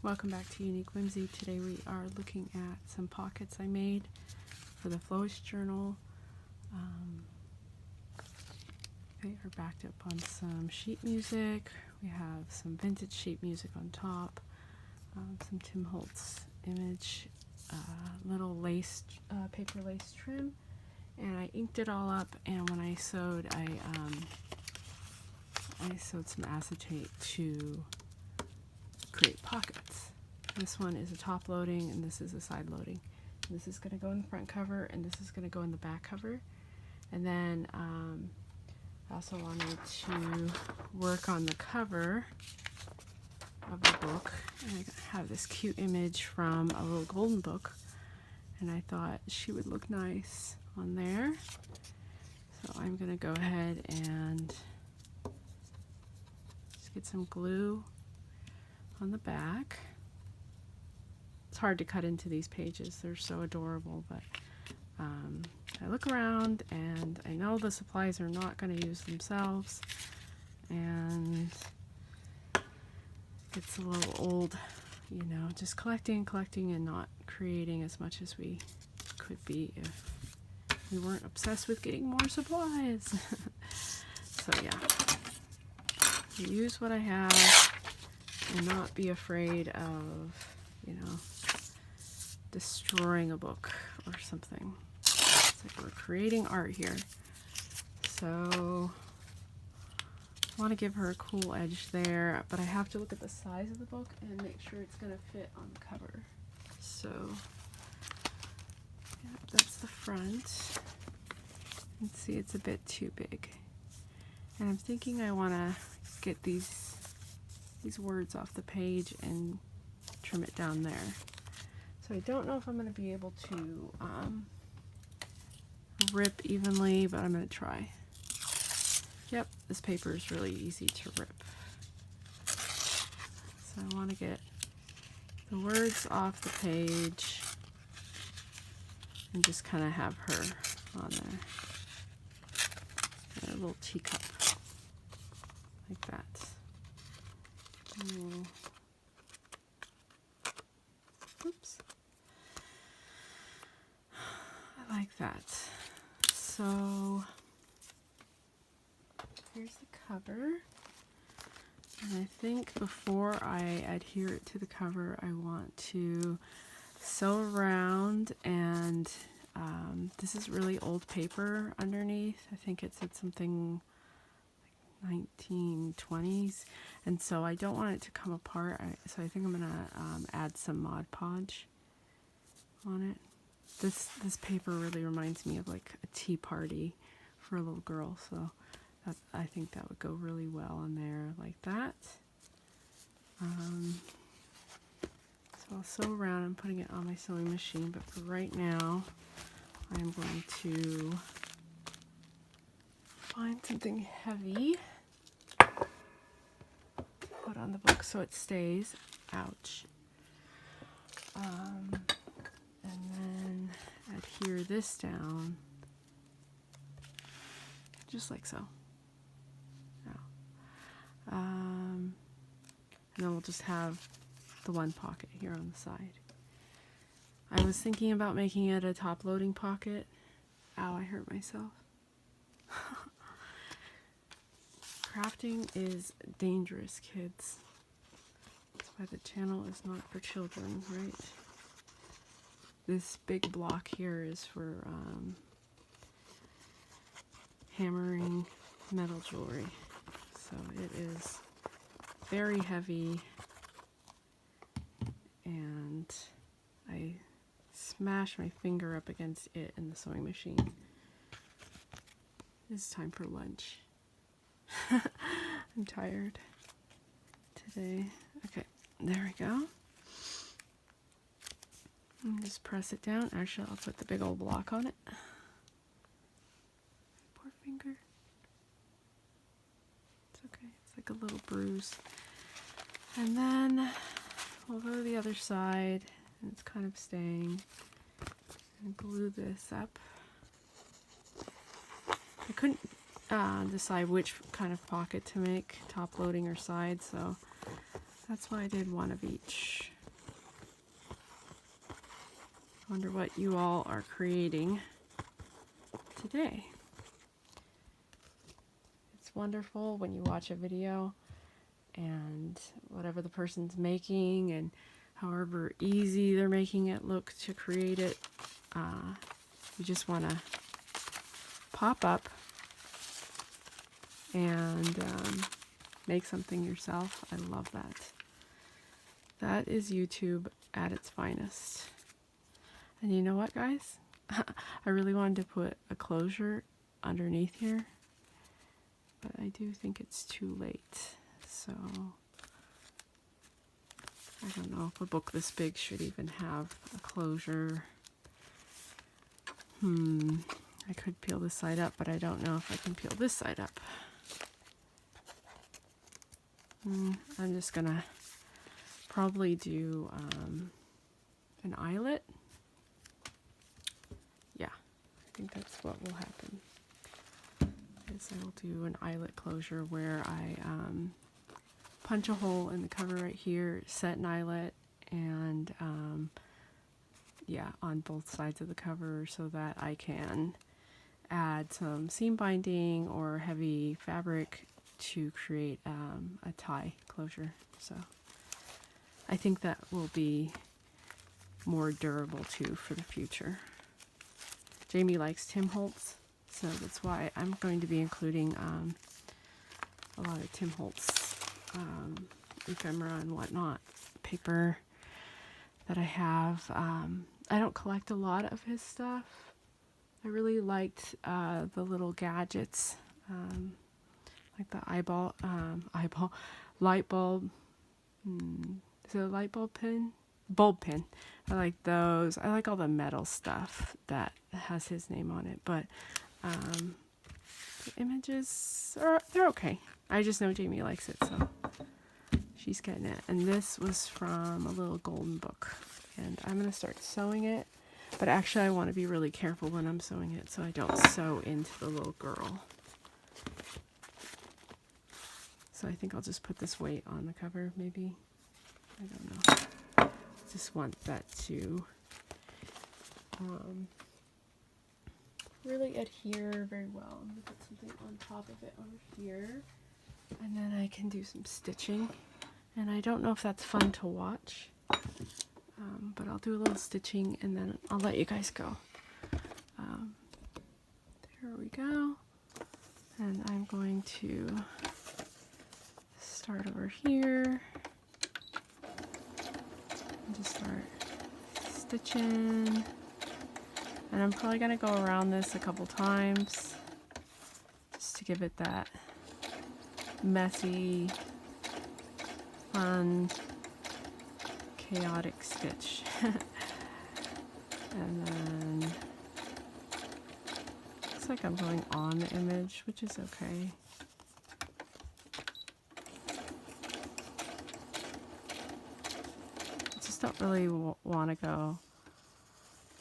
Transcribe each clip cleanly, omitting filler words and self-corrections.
Welcome back to Unique Whimsy. Today we are looking at some pockets I made for the Flowish journal. They are backed up on some sheet music. We have some vintage sheet music on top, some Tim Holtz image, little lace, paper lace trim, and I inked it all up. And when I sewed, I sewed some acetate to create pockets. This one is a top loading and this is a side loading. And this is going to go in the front cover and this is going to go in the back cover. And then I also wanted to work on the cover of the book. And I have this cute image from a little golden book, and I thought she would look nice on there. So I'm going to go ahead and just get some glue on the back. It's hard to cut into these pages, they're so adorable, but I look around and I know the supplies are not going to use themselves, and it's a little old, you know, just collecting and not creating as much as we could be if we weren't obsessed with getting more supplies. So yeah, use what I have and not be afraid of, you know, destroying a book or something. It's like we're creating art here. So I want to give her a cool edge there, but I have to look at the size of the book and make sure it's going to fit on the cover. So yeah, that's the front. You can see it's a bit too big. And I'm thinking I want to get these words off the page and trim it down there. So I don't know if I'm going to be able to rip evenly, but I'm going to try. Yep, this paper is really easy to rip. So I want to get the words off the page and just kind of have her on there. And a little teacup like that. Oops. I like that. So here's the cover. And I think before I adhere it to the cover, I want to sew around, and this is really old paper underneath. I think it said something like 1920s, and so I don't want it to come apart. So I think I'm gonna add some Mod Podge on it. This paper really reminds me of like a tea party for a little girl, so I think that would go really well in there like that. So I'll sew around. I'm putting it on my sewing machine, but for right now I'm going to find something heavy to put on the book so it stays. Ouch. And then adhere this down just like so. And then we'll just have the one pocket here on the side. I was thinking about making it a top loading pocket. Ow, I hurt myself. Crafting is dangerous, kids. That's why the channel is not for children, right? This big block here is for hammering metal jewelry. So it is very heavy, and I smashed my finger up against it in the sewing machine. It's time for lunch. I'm tired today. Okay, there we go. And just press it down. Actually, I'll put the big old block on it. Poor finger. It's okay. It's like a little bruise. And then we'll go to the other side, and it's kind of staying. And glue this up. I couldn't decide which kind of pocket to make, top loading or side, so that's why I did one of each. Wonder what you all are creating today. It's wonderful when you watch a video and whatever the person's making and however easy they're making it look to create it, you just want to pop up and make something yourself. I love that. That is YouTube at its finest. And you know what, guys? I really wanted to put a closure underneath here, but I do think it's too late. So I don't know if a book this big should even have a closure. I could peel this side up, but I don't know if I can peel this side up. I'm just gonna probably do an eyelet. Yeah, I think that's what will happen. Is I will do an eyelet closure where I punch a hole in the cover right here, set an eyelet, and yeah, on both sides of the cover so that I can add some seam binding or heavy fabric to create a tie closure. So I think that will be more durable too for the future. Jamie likes Tim Holtz, so that's why I'm going to be including a lot of Tim Holtz ephemera and whatnot paper that I have. I don't collect a lot of his stuff. I really liked the little gadgets, like the light bulb. Is it a light bulb pin? Bulb pin. I like those. I like all the metal stuff that has his name on it, but the images they're okay. I just know Jamie likes it, so she's getting it. And this was from a little golden book, and I'm gonna start sewing it. But actually, I want to be really careful when I'm sewing it so I don't sew into the little girl. So I think I'll just put this weight on the cover, maybe. I don't know. Just want that to really adhere very well. I'm going to put something on top of it over here. And then I can do some stitching. And I don't know if that's fun to watch. But I'll do a little stitching and then I'll let you guys go. There we go. And I'm going to start over here and just start stitching. And I'm probably going to go around this a couple times just to give it that messy, fun, chaotic stitch. And then looks like I'm going on the image, which is okay. I just don't really want to go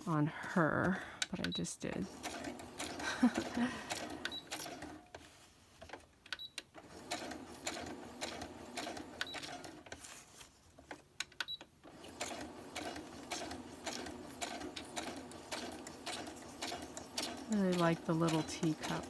on her, but I just did. Really like the little teacup.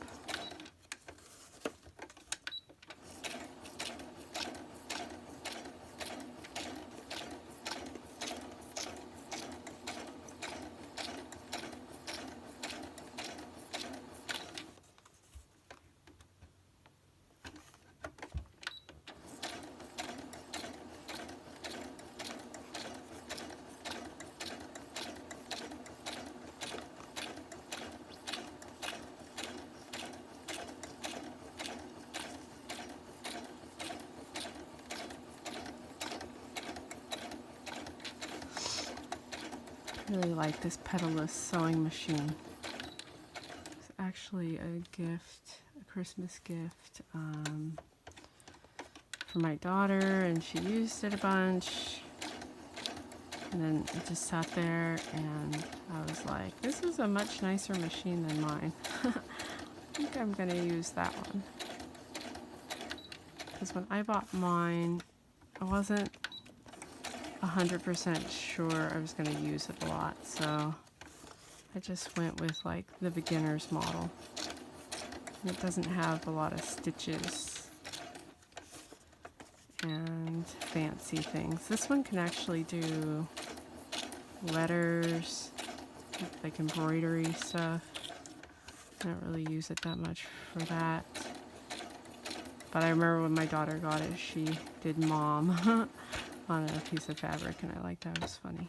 Really like this pedalless sewing machine. It's actually a gift, a Christmas gift for my daughter, and she used it a bunch. And then it just sat there, and I was like, this is a much nicer machine than mine. I think I'm going to use that one. Because when I bought mine, I wasn't 100% sure I was going to use it a lot, so I just went with like the beginner's model. And it doesn't have a lot of stitches and fancy things. This one can actually do letters, like embroidery stuff. I don't really use it that much for that. But I remember when my daughter got it, she did mom on a piece of fabric, and I liked that. It was funny.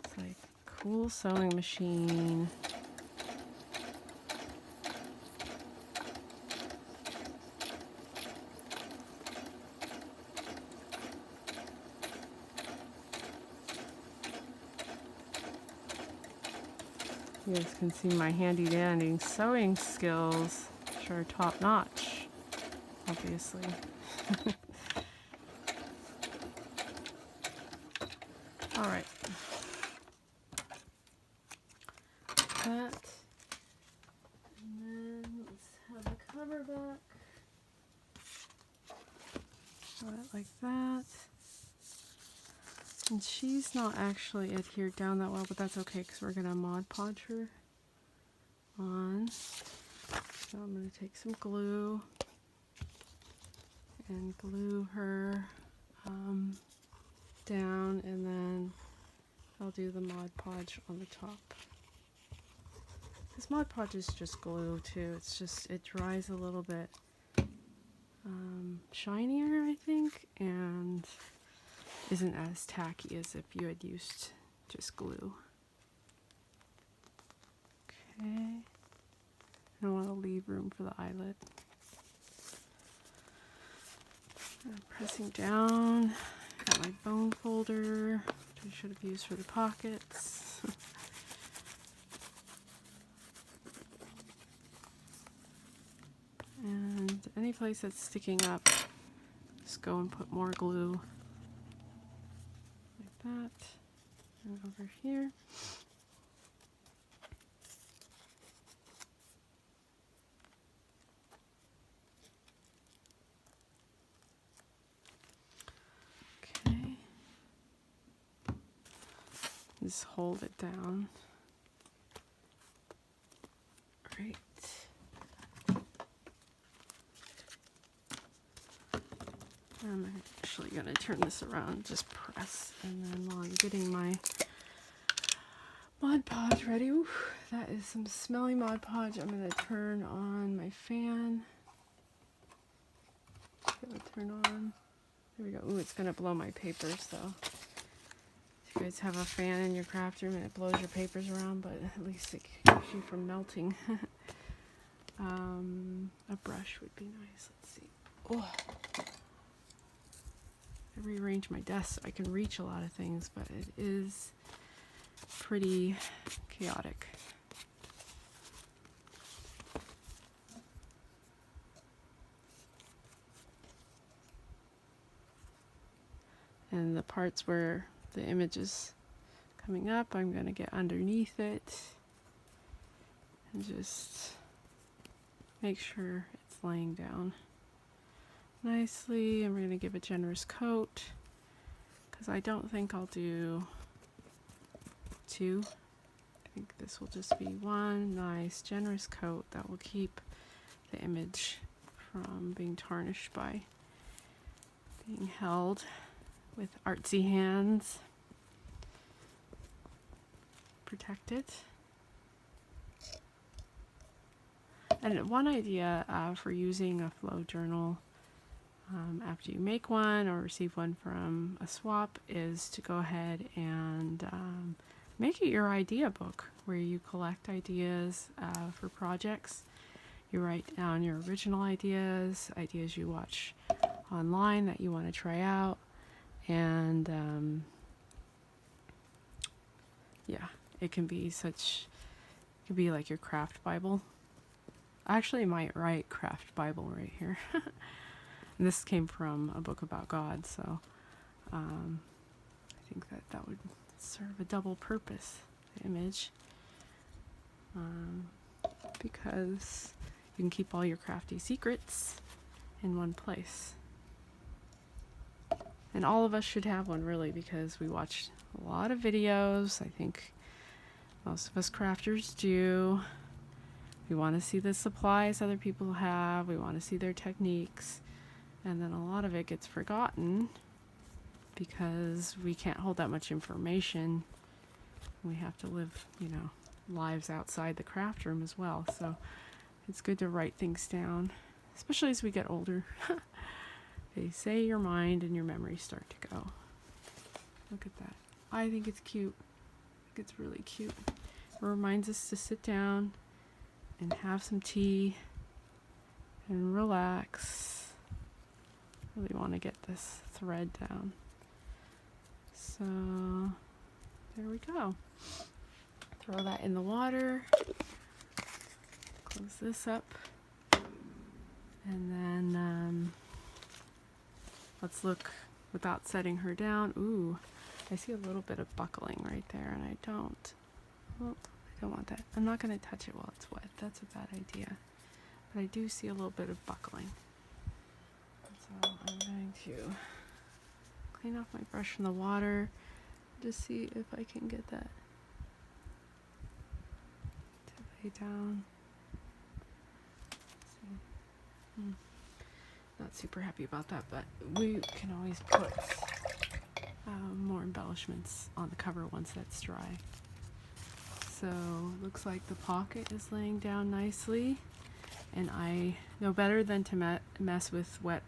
It's like cool sewing machine. You guys can see my handy dandy sewing skills, which are top notch, obviously. All right. That. And then let's have the cover back. Sew it like that. And she's not actually adhered down that well, but that's okay because we're going to Mod Podge her on. So I'm going to take some glue and glue her down, and then I'll do the Mod Podge on the top. This Mod Podge is just glue too. It's just, it dries a little bit shinier, I think, and isn't as tacky as if you had used just glue. Okay. I want to leave room for the eyelet. I'm pressing down. Got my bone folder, which I should have used for the pockets. And any place that's sticking up, just go and put more glue. Like that. And over here. Okay. Just hold it down. Right. I'm actually going to turn this around, just press, and then while I'm getting my Mod Podge ready, ooh, that is some smelly Mod Podge, I'm going to turn on my fan. Turn on. There we go. Ooh, it's going to blow my papers though. If you guys have a fan in your craft room and it blows your papers around, but at least it keeps you from melting. A brush would be nice. Let's see. Oh. I rearrange my desk so I can reach a lot of things, but it is pretty chaotic. And the parts where the image is coming up, I'm going to get underneath it and just make sure it's laying down nicely. And we're going to give a generous coat because I don't think I'll do two. I think this will just be one nice generous coat that will keep the image from being tarnished by being held with artsy hands. Protect it. And one idea for using a flow journal after you make one or receive one from a swap is to go ahead and make it your idea book where you collect ideas for projects. You write down your original ideas, ideas you watch online that you want to try out, and yeah, it can be like your craft Bible. I actually might write craft Bible right here. And this came from a book about God, so I think that would serve a double purpose, the image, because you can keep all your crafty secrets in one place. And all of us should have one, really, because we watch a lot of videos. I think most of us crafters do. We want to see the supplies other people have. We want to see their techniques. And then a lot of it gets forgotten because we can't hold that much information. We have to live, lives outside the craft room as well. So it's good to write things down, especially as we get older. They say your mind and your memories start to go. Look at that. I think it's cute. I think it's really cute. It reminds us to sit down and have some tea and relax. Really want to get this thread down. So there we go. Throw that in the water. Close this up. And then let's look without setting her down. Ooh, I see a little bit of buckling right there, and I don't want that. I'm not going to touch it while it's wet. That's a bad idea. But I do see a little bit of buckling. So I'm going to clean off my brush from the water. Just see if I can get that to lay down. Not super happy about that, but we can always put more embellishments on the cover once that's dry. So looks like the pocket is laying down nicely, and I know better than to mess with wet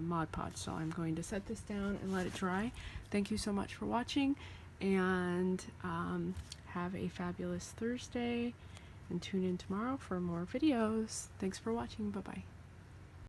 Mod Podge, so I'm going to set this down and let it dry. Thank you so much for watching, and have a fabulous Thursday, and tune in tomorrow for more videos. Thanks for watching. Bye bye.